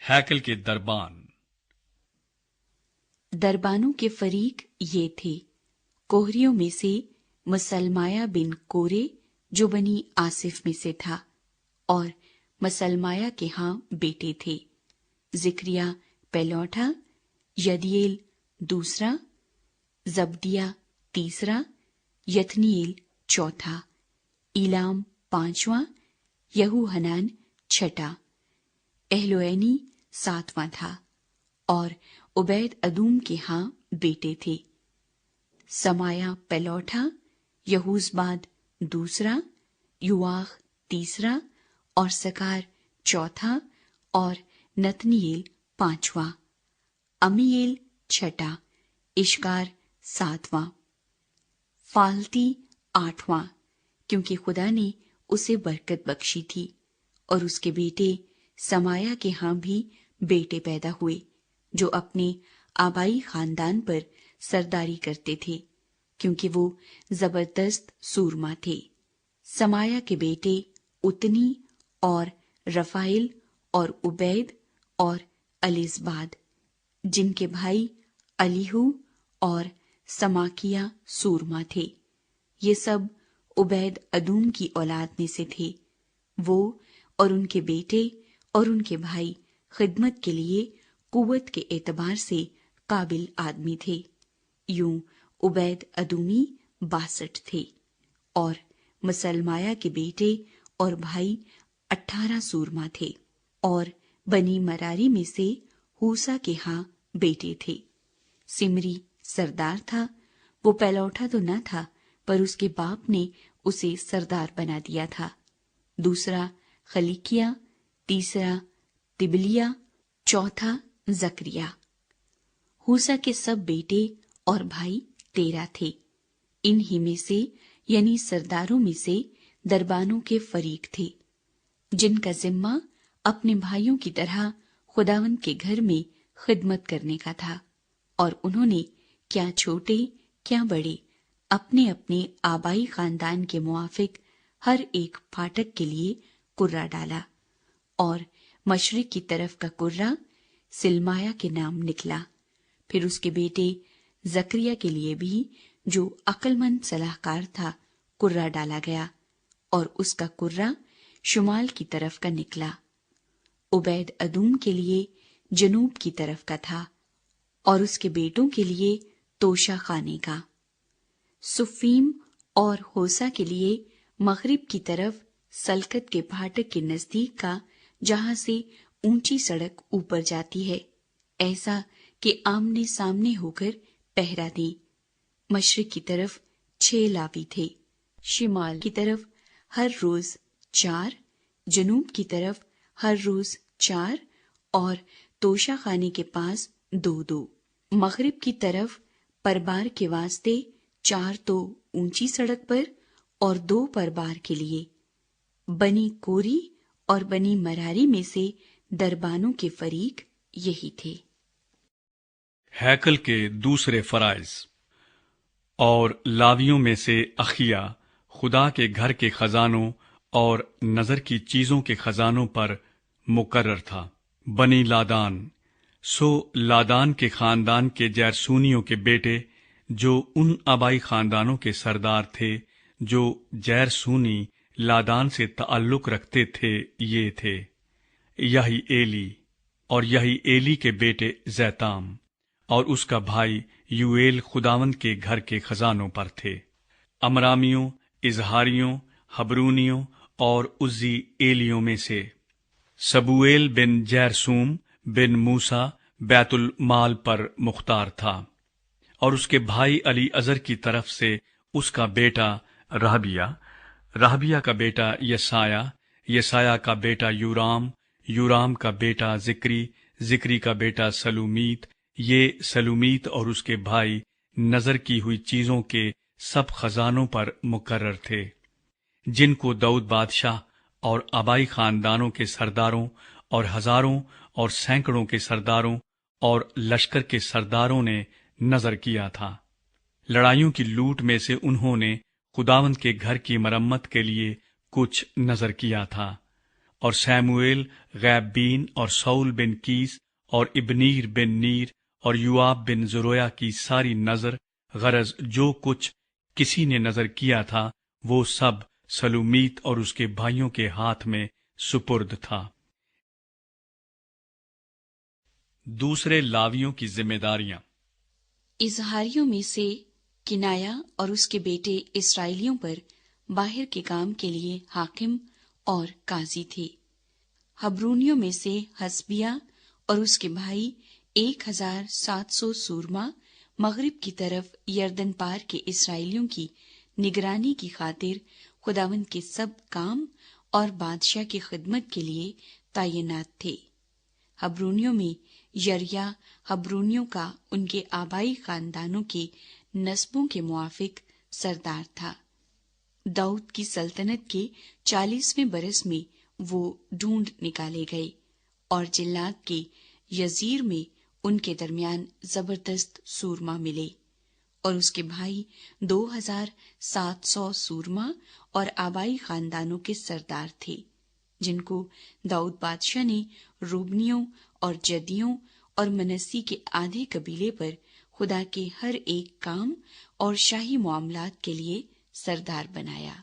हैकल के दरबान। दरबानों के फरीक ये थे। कोहरियों में से मसलमाया बिन कोरे जो बनी आसिफ में से था, और मसलमाया के यहाँ बेटे थे, जिक्रिया पहलौठा, यदिएल दूसरा, जबदिया तीसरा, यथनीएल चौथा, इलाम पांचवा, यहूहनान छठा, एहलोएनी सातवां था, और उबैद अदूम के यहाँ बेटे थे, समाया पहलौठा, यहूजबाद दूसरा, युआख तीसरा, और सकार चौथा, और नतनीएल पांचवा, अमीएल छठा, इश्कार सातवां, फालती आठवां, क्योंकि खुदा ने उसे बरकत बख्शी थी। और उसके बेटे समाया के यहाँ भी बेटे पैदा हुए, जो अपने आबाई खानदान पर सरदारी करते थे, क्योंकि वो जबरदस्त सूरमा थे। समाया के बेटे उतनी और रफाइल और उबैद और अलिजबाद, जिनके भाई अलीहू और समाकिया सूरमा थे। ये सब उबैद अदूम की औलाद में से थे। वो और उनके बेटे और उनके भाई खिदमत के लिए कुव्वत के एतबार से काबिल आदमी थे। यूं उबैद अदूमी 62 थे, और मसलमाया के बेटे और भाई 18 सूरमा थे। और बनी मरारी में से हूसा के यहाँ बेटे थे। सिमरी सरदार था। वो पहलौठा तो न था, पर उसके बाप ने उसे सरदार बना दिया था। दूसरा खलीकिया, तीसरा तिबलिया, चौथा जकरिया। हूसा के सब बेटे और भाई 13 थे। इन्हीं में से यानी सरदारों में से दरबानों के फरीक थे, जिनका जिम्मा अपने भाइयों की तरह खुदावंद के घर में खिदमत करने का था। और उन्होंने क्या छोटे क्या बड़े अपने अपने आबाई खानदान के मुआफिक हर एक फाटक के लिए कुर्रा डाला। और मशरिक की तरफ का कुर्रा सिलमाया के नाम निकला। फिर उसके बेटे जकरिया के लिए भी, जो अक्लमंद सलाहकार था, कुर्रा डाला गया, और उसका कुर्रा शुमाल की तरफ का निकला। उबैद अदूम के लिए जनूब की तरफ का था, और उसके बेटों के लिए तोशा खाने का। सुफीम और होसा के लिए मगरिब की तरफ सलकत के फाटक के नजदीक का, जहां से ऊंची सड़क ऊपर जाती है, ऐसा कि आमने सामने होकर पहरा दे। मशरिक की तरफ 6 लावी थे, शिमाल की तरफ हर रोज 4, जनूब की तरफ हर रोज 4, और तोशा खाने के पास 2-2। मगरिब की तरफ परबार के वास्ते 4 तो ऊंची सड़क पर और 2 परबार के लिए। बनी कोरी और बनी मरारी में से दरबानों के फरीक यही थे। हैकल के दूसरे फराइज। और लावियों में से अखिया खुदा के घर के खजानों और नजर की चीजों के खजानों पर मुकर्रर था। बनी लादान, सो लादान के खानदान के जैरसूनियों के बेटे, जो उन आबाई खानदानों के सरदार थे जो जैरसूनी लादान से ताल्लुक रखते थे, ये थे यही एली, और यही एली के बेटे जैताम, और उसका भाई यूएल खुदावंद के घर के खजानों पर थे। अमरामियों, इजहारियों, हबरूनियों और उज्जी एलियों में से सबूएल बिन जैरसूम बिन मूसा बैतुल माल पर मुख्तार था, और उसके भाई अली अजर की तरफ से उसका बेटा रहबिया, रहबिया का बेटा यसाया, यसाया का बेटा यूराम, यूराम का बेटा जिक्री, जिक्री का बेटा सलूमीत। ये सलूमीत और उसके भाई नजर की हुई चीजों के सब खजानों पर मुकर्रर थे, जिनको दाऊद बादशाह और आबाई खानदानों के सरदारों और हजारों और सैकड़ों के सरदारों और लश्कर के सरदारों ने नजर किया था। लड़ाइयों की लूट में से उन्होंने खुदावंद के घर की मरम्मत के लिए कुछ नजर किया था, اور سیموئیل غیب بین اور سول بن کیس اور ابنیر بن نیر اور یوآب بن زرویا کی ساری نظر، غرض جو کچھ کسی نے نظر کیا تھا وہ سب سلومیت اور اس کے بھائیوں کے ہاتھ میں سپرد تھا۔ دوسرے لاویوں کی ذمہ داریاں۔ اظہاریوں میں سے کنایا اور اس کے بیٹے اسرائیلیوں پر باہر کے کام کے لیے حاکم اور قاضی تھے۔ حبرونیوں میں سے حسبیہ اور اس کے بھائی 1700 سورما مغرب کی طرف یردن پار کے اسرائیلیوں کی نگرانی کی خاطر خداوند کے سب کام اور بادشاہ کی خدمت کے لیے تعینات تھے۔ حبرونیوں میں یریا حبرونیوں کا ان کے آبائی خاندانوں کے نسبوں کے موافق سردار تھا۔ داؤد کی سلطنت کے 40ویں برس میں وہ ڈھونڈ نکالے گئے اور جلاد کے یزیر میں ان کے درمیان زبردست سورما ملے، اور اس کے بھائی 2700 سورما اور آبائی خاندانوں کے سردار تھے، جن کو داؤد بادشاہ نے روبنیوں اور جدیوں اور منسی کے آدھے قبیلے پر خدا کے ہر ایک کام اور شاہی معاملات کے لیے سردار بنایا۔